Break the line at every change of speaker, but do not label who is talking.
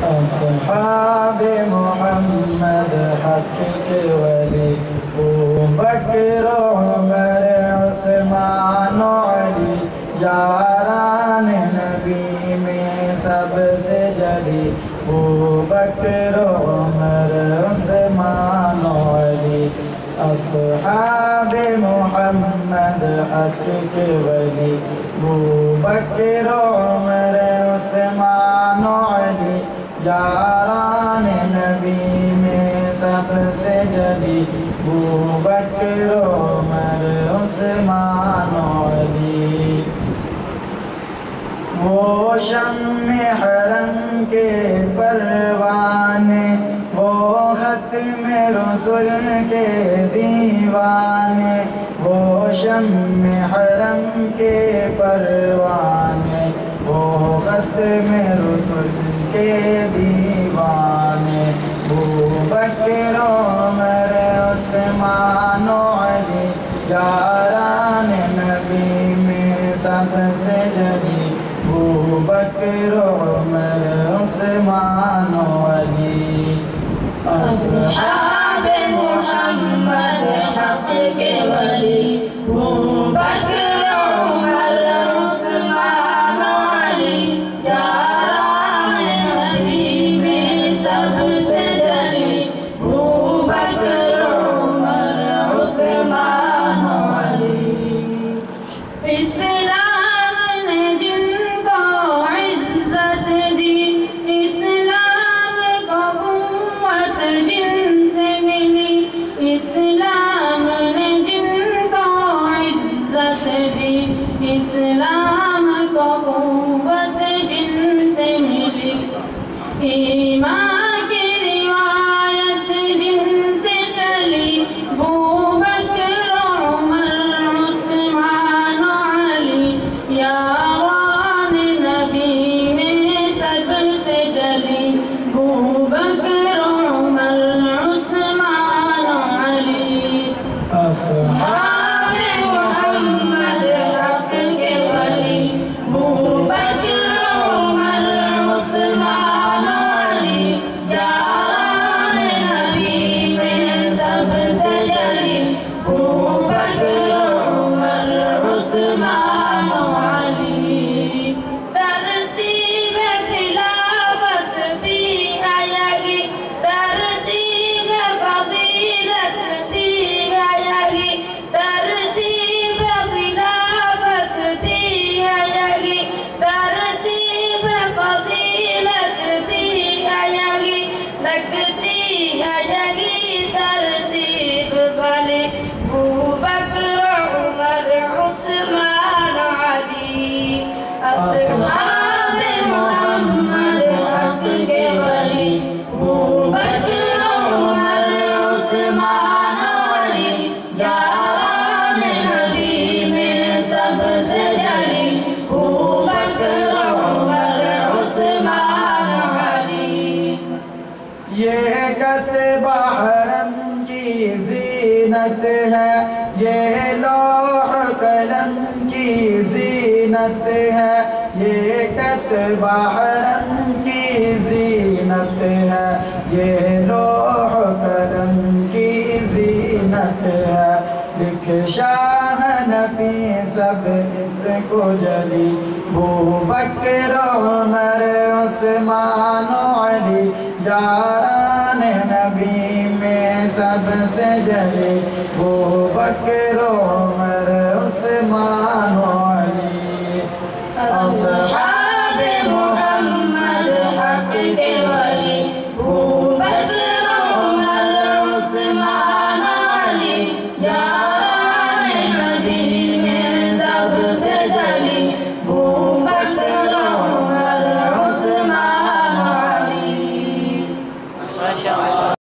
اصحاب محمد حق کے ولی ابو بکر عمر عثمان و علی یاران نبی میں سب سے جلی ابو بکر عمر عثمان و علی اصحاب محمد حق کے ولی ابو بکر عمر عثمان و علی یاران نبی میں سب سے جلی ابو بکر عمر عثمان و علی وہ شمع حرم کے پروانے وہ ختم رسول کے دیوانے وہ شمع حرم کے پروانے وہ ختم رسول کے دیوانے ابو بکر عمر عثمان و علی یاران نبی میں سب سے جلی ابو بکر عمر عثمان و علی
اصحاب محمد حق کے ولی ابو بکر عمر عثمان و علی یاران نبی میں سب سے جلی ابو بکر عمر عثمان و علی اسلام نے جن کو عزت دی اسلام کو قوت جن سے ملی اسلام نے جن کو عزت دی اسلام کو قوت جن سے ملی ایمان کی روایت جن سے چلی ابو بکر عمر عثمان و علی یاران نبی میں سب سے جلی ابو بکر عمر عثمان و علی اصحاب محمد حق کے ولی ابو بکر عمر عثمان و علی یاران نبی میں سب سے جلی ابو بکر عمر عثمان و علی ترتیب خلافت بھی آیا گی ترتیب فضیلت بھی آیا گی ترتیب خلافت بھی آیا گی ترتیب فضیلت بھی آیا گی لگتی آیا گی ترتیب والی ابو بکر عمر عثمان و علی اصحاب محمد حق کے ولی ابو بکر عمر عثمان و علی یاران نبی میں سب سے جلی ابو بکر عمر عثمان و علی
یہ کتبہ حرم کی زینت ہے یہ لوح قلم کی زینت ہے یہ کتبہ حرم کی زینت ہے یہ لوح قلم کی زینت ہے لکھ شاہ نبی سب اس کو جلی ابو بکر عمر عثمان و علی یاران نبی میں سب سے جلی ابو بکر عمر عثمان